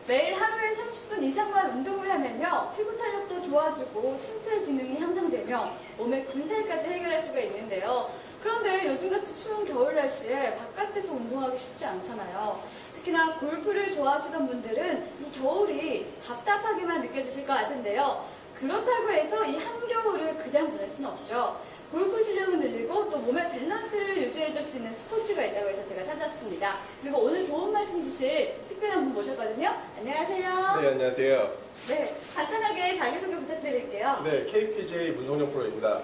매일 하루에 30분 이상만 운동을 하면요, 피부 탄력도 좋아지고 심폐 기능이 향상되며 몸의 군살까지 해결할 수가 있는데요. 그런데 요즘같이 추운 겨울 날씨에 바깥에서 운동하기 쉽지 않잖아요. 특히나 골프를 좋아하시던 분들은 이 겨울이 답답하게만 느껴지실 것 같은데요. 그렇다고 해서 이 한겨울을 그냥 보낼 수는 없죠. 골프 실력을 늘리고 또 몸의 밸런스를 유지해줄 수 있는 스포츠가 있다고 해서 제가 찾았습니다. 그리고 오늘 도움 말씀 주실 특별한 분 모셨거든요. 안녕하세요. 네, 안녕하세요. 네, 간단하게 자기소개 부탁드릴게요. 네, KPJ 문성용 프로입니다.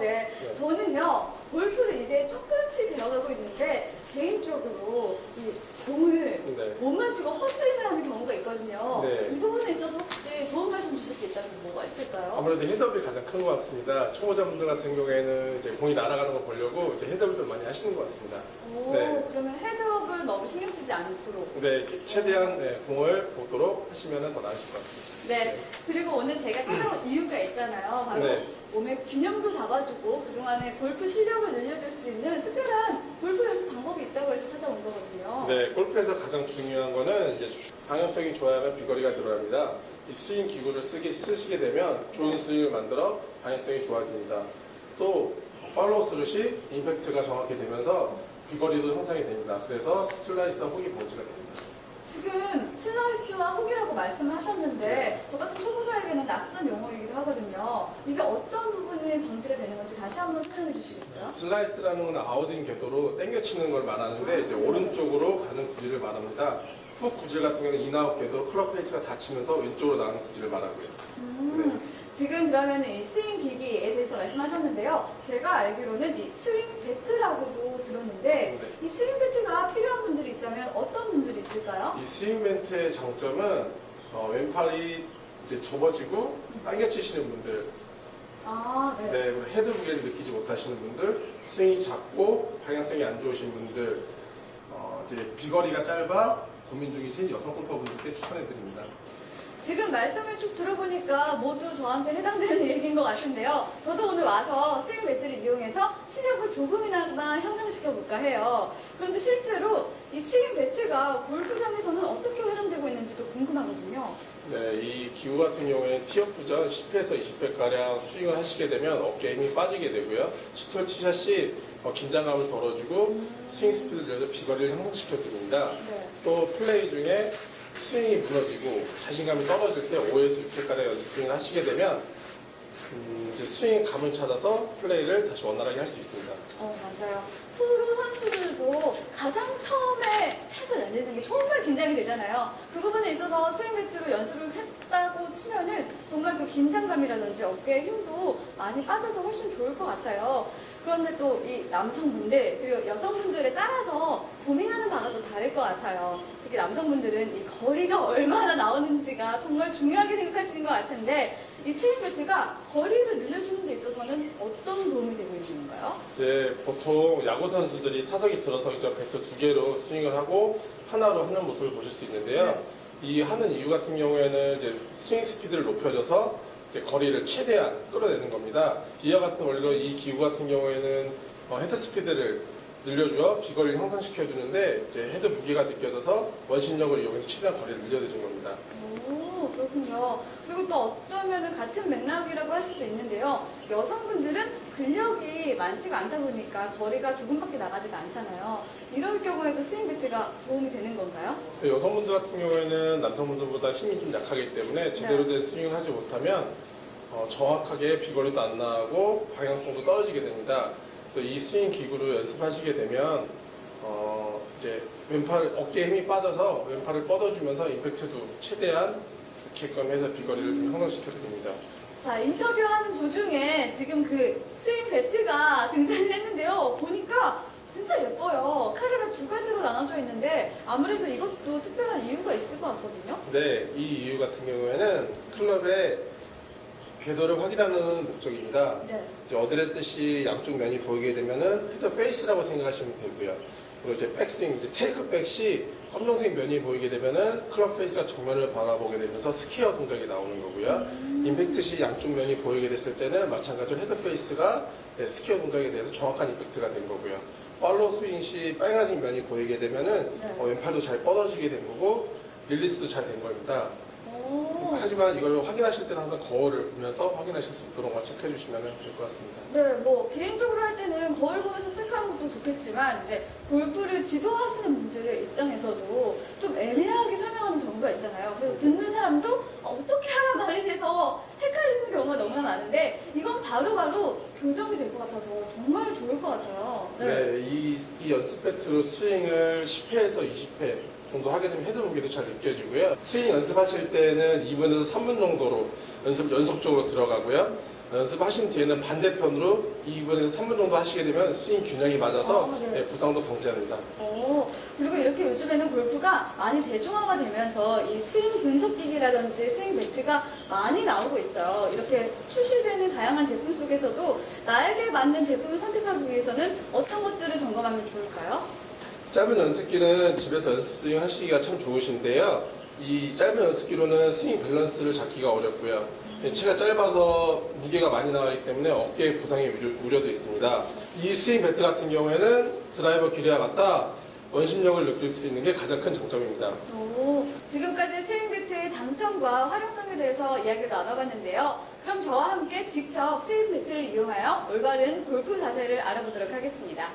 네. 네. 저는요, 골프를 이제 조금씩 배워가고 있는데, 개인적으로 이 공을 네. 못 맞추고 헛스윙을 하는 경우가 있거든요. 네. 이 부분에 있어서 혹시 도움 말씀 주실 게 있다면 뭐가 있을까요? 아무래도 헤드업이 가장 큰 것 같습니다. 초보자분들 같은 경우에는 이제 공이 날아가는 거 보려고 이제 헤드업을 좀 많이 하시는 것 같습니다. 네. 그러면 헤드업을 너무 신경 쓰지 않도록. 네, 최대한 공을 보도록 하시면 더 나으실 것 같습니다. 네. 그리고 오늘 제가 찾아온 이유가 있잖아요. 바로 네. 몸의 균형도 잡아주고 그동안에 골프 실력을 늘려줄 수 있는 특별한 골프 연습 방법이 있다고 해서 찾아온 거거든요. 네, 골프에서 가장 중요한 거는 이제 방향성이 좋아야만 비거리가 늘어납니다. 이 스윙 기구를 쓰시게 되면 좋은 스윙을 만들어 방향성이 좋아집니다. 또 팔로우 스루시 임팩트가 정확히 되면서 비거리도 형성이 됩니다. 그래서 슬라이스와 훅이 방지가 됩니다. 지금 슬라이스와 훅이라고 말씀을 하셨는데 저 같은 초보자에게는 낯선 용어이기도 하거든요. 이게 어떤 부분이 방지가 되는 건지 다시 한번 설명해 주시겠어요? 슬라이스라는 건 아웃인 궤도로 당겨치는 걸 말하는데 이제 오른쪽으로 가는 구질을 말합니다. 훅 구질 같은 경우는 인아웃 궤도로 클럽 페이스가 닫히면서 왼쪽으로 나가는 구질을 말하고요. 네. 지금 그러면 이 스윙 기기에 대해서 말씀하셨는데요. 제가 알기로는 이 스윙 배트라고도 들었는데 네. 이 스윙 배트가 필요한 분들이 있다면 어떤 분들이 있을까요? 이 스윙 멘트의 장점은 왼팔이 이제 접어지고 당겨치시는 분들, 네. 네, 그리고 헤드 무게를 느끼지 못하시는 분들, 스윙이 작고 방향성이 안 좋으신 분들, 이제 비거리가 짧아 고민 중이신 여성 골퍼분들께 추천해 드립니다. 지금 말씀을 쭉 들어보니까 모두 저한테 해당되는 얘기인 것 같은데요. 저도 오늘 와서 스윙 배트를 이용해서 실력을 조금이나마 향상시켜볼까 해요. 그런데 실제로 이 스윙 배트가 골프장에서는 어떻게 활용되고 있는지도 궁금하거든요. 네, 이 기구 같은 경우에 티어프 전 10회에서 20회가량 스윙을 하시게 되면 어깨에 힘이 빠지게 되고요. 슈터 티샷이 긴장감을 덜어주고 스윙 스피드를 늘려서 비거리를 향상시켜 드립니다. 네. 또 플레이 중에 스윙이 무너지고 자신감이 떨어질 때 5에서 6회가량 연습 스윙을 하시게 되면 이제 스윙 감을 찾아서 플레이를 다시 원활하게 할 수 있습니다. 맞아요. 프로 선수들도 가장 처음에 샷을 날리는 게 정말 긴장이 되잖아요. 그 부분에 있어서 스윙 배트로 연습을 했다고 치면은 정말 그 긴장감이라든지 어깨에 힘도 많이 빠져서 훨씬 좋을 것 같아요. 그런데 또 이 남성분들 그리고 여성분들에 따라서 고민하는 바가 또 다를 것 같아요. 특히 남성분들은 이 거리가 얼마나 나오는지가 정말 중요하게 생각하시는 것 같은데 이 스윙 배트가 거리를 늘려주는 데 있어서는 어떤 도움이 되고 있는 건가요? 이제 보통 야구 선수들이 타석이 들어서 이제 배트 2개로 스윙을 하고 하나로 하는 모습을 보실 수 있는데요. 이 하는 이유 같은 경우에는 이제 스윙 스피드를 높여줘서 이제 거리를 최대한 끌어내는 겁니다. 이와 같은 원리로 이 기구 같은 경우에는 헤드 스피드를 늘려주어 비거리를 향상시켜주는데 이제 헤드 무게가 느껴져서 원심력을 이용해서 최대한 거리를 늘려주는 겁니다. 그렇군요. 그리고 또 어쩌면 같은 맥락이라고 할 수도 있는데요. 여성분들은 근력이 많지가 않다 보니까 거리가 조금밖에 나가지가 않잖아요. 이럴 경우에도 스윙 배트가 도움이 되는 건가요? 여성분들 같은 경우에는 남성분들보다 힘이 좀 약하기 때문에 제대로 된 스윙을 하지 못하면 정확하게 비거리도 안 나가고 방향성도 떨어지게 됩니다. 그래서 이 스윙 기구를 연습하시게 되면 이제 왼팔 어깨에 힘이 빠져서 왼팔을 뻗어주면서 임팩트도 최대한 좋게끔 해서 비거리를 좀 향상시켜 드립니다. 자, 인터뷰하는 도중에 지금 그 스윙 배트가 등장을 했는데요. 보니까 진짜 예뻐요. 카레가 두 가지로 나눠져 있는데 아무래도 이것도 특별한 이유가 있을 것 같거든요. 네, 이 이유 같은 경우에는 클럽의 궤도를 확인하는 목적입니다. 네. 이제 어드레스 시 양쪽 면이 보이게 되면은 헤드 페이스라고 생각하시면 되고요. 그리고 이제 백스윙, 이제 테이크백 시 검정색 면이 보이게 되면은 클럽 페이스가 정면을 바라보게 되면서 스퀘어 동작이 나오는 거고요. 임팩트 시 양쪽 면이 보이게 됐을 때는 마찬가지로 헤드 페이스가 스퀘어 동작에 대해서 정확한 임팩트가 된 거고요. 팔로우 스윙 시 빨간색 면이 보이게 되면은 왼팔도 잘 뻗어지게 된 거고 릴리스도 잘 된 겁니다. 오. 하지만 이걸 확인하실 때는 항상 거울을 보면서 확인하실 수 있도록 체크해 주시면 될 것 같습니다. 네, 뭐 개인적으로 할 때는 거울 보면서 체크하는 것도 좋겠지만 이제 골프를 지도하시는 분들의 입장에서도 좀 애매하게 설명하는 경우가 있잖아요. 그래서 듣는 사람도 어떻게 하란 말이지 해서 헷갈리는 경우가 너무나 많은데 이건 바로바로 교정이 될 것 같아서 정말 좋을 것 같아요. 네, 이 연습 배트로 스윙을 10회에서 20회 정도 하게 되면 헤드 무게도 잘 느껴지고요. 스윙 연습하실 때는 2분에서 3분 정도로 연속적으로 들어가고요. 연습하신 뒤에는 반대편으로 2분에서 3분 정도 하시게 되면 스윙 균형이 맞아서 네. 부상도 방지합니다. 그리고 이렇게 요즘에는 골프가 많이 대중화가 되면서 이 스윙 분석기기라든지 스윙 배트가 많이 나오고 있어요. 이렇게 출시되는 다양한 제품 속에서도 나에게 맞는 제품을 선택하기 위해서는 어떤 것들을 점검하면 좋을까요? 짧은 연습기는 집에서 연습 스윙 하시기가 참 좋으신데요. 이 짧은 연습기로는 스윙 밸런스를 잡기가 어렵고요. 체가 짧아서 무게가 많이 나가기 때문에 어깨에 부상의 우려도 있습니다. 이 스윙 배트 같은 경우에는 드라이버 길이와 같다 원심력을 느낄 수 있는 게 가장 큰 장점입니다. 지금까지 스윙 배트의 장점과 활용성에 대해서 이야기를 나눠봤는데요. 그럼 저와 함께 직접 스윙 배트를 이용하여 올바른 골프 자세를 알아보도록 하겠습니다.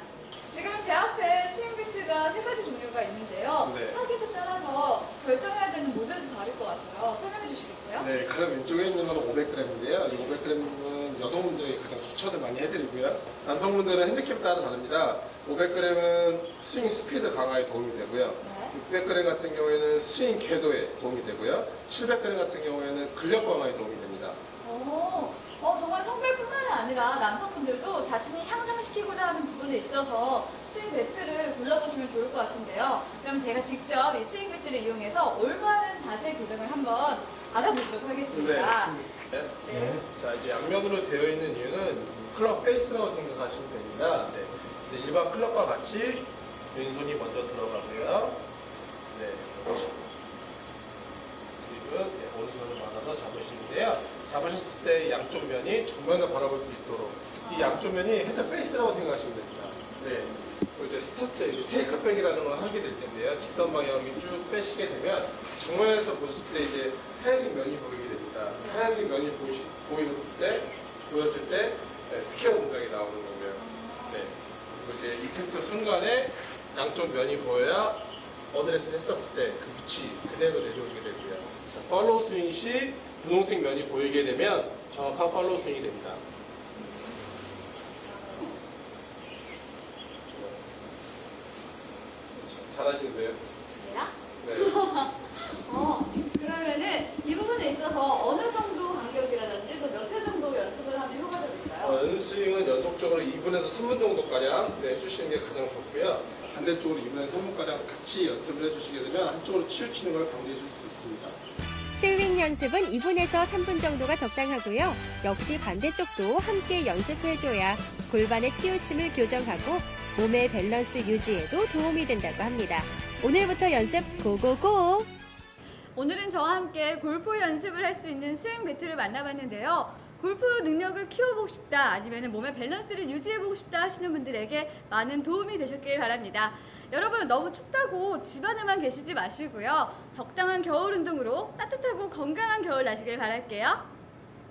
지금 제 앞에 스윙 배트가 3가지 종류가 있는데요. 네. 타깃에 따라서 결정해야 되는 모델도 다를 것 같아요. 설명해 주시겠어요? 네, 가장 왼쪽에 있는 건 500g인데요. 이 500g은 여성분들에게 가장 추천을 많이 해드리고요. 남성분들은 핸디캡 따라 다릅니다. 500g은 스윙 스피드 강화에 도움이 되고요. 600g 같은 경우에는 스윙 궤도에 도움이 되고요. 700g 같은 경우에는 근력 강화에 도움이 됩니다. 정말 성별뿐만이 아니라 남성분들도 자신이 향상시키고자 하는 부분에 있어서 스윙 배트를 골라보시면 좋을 것 같은데요. 그럼 제가 직접 이 스윙 배트를 이용해서 올바른 자세 교정을 한번 알아보도록 하겠습니다. 네. 자, 이제 양면으로 되어 있는 이유는 클럽 페이스라고 생각하시면 됩니다. 네. 이제 일반 클럽과 같이 왼손이 먼저 들어가고요. 네. 그리고 오른손을 받아서 잡으시는데요. 잡으셨을 때 양쪽 면이 정면을 바라볼 수 있도록 이 양쪽 면이 헤드 페이스라고 생각하시면 됩니다. 네. 그리고 이제 스타트, 테이크백이라는 걸 하게 될 텐데요. 직선 방향이 쭉 빼시게 되면 정면에서 보실 때 이제 하얀색 면이 보이게 됩니다. 하얀색 면이 보였을 때 스퀘어 동작이 나오는 거고요. 네. 그리고 이제 이틀부터 순간에 양쪽 면이 보여야 어드레스를 했었을 때 그 위치 그대로 내려오게 되고요. 자, 팔로우 스윙 시 분홍색 면이 보이게 되면 정확한 팔로우 스윙이 됩니다. 잘하시는데요? 네. 그러면은 이 부분에 있어서 어느 정도 간격이라든지 또 몇 회 정도 연습을 하면 효과적일까요? 연스윙은 연속적으로 2분에서 3분 정도가량 해주시는 게 가장 좋고요. 반대쪽으로 2분에서 3분가량 같이 연습을 해주시게 되면 한쪽으로 치우치는 걸 방지하실 수 있습니다. 스윙 연습은 2분에서 3분 정도가 적당하고요. 역시 반대쪽도 함께 연습해줘야 골반의 치우침을 교정하고 몸의 밸런스 유지에도 도움이 된다고 합니다. 오늘부터 연습 고고고! 오늘은 저와 함께 골프 연습을 할 수 있는 스윙 배트를 만나봤는데요. 골프 능력을 키워보고 싶다 아니면 몸의 밸런스를 유지해보고 싶다 하시는 분들에게 많은 도움이 되셨길 바랍니다. 여러분 너무 춥다고 집안에만 계시지 마시고요. 적당한 겨울 운동으로 따뜻하고 건강한 겨울 나시길 바랄게요.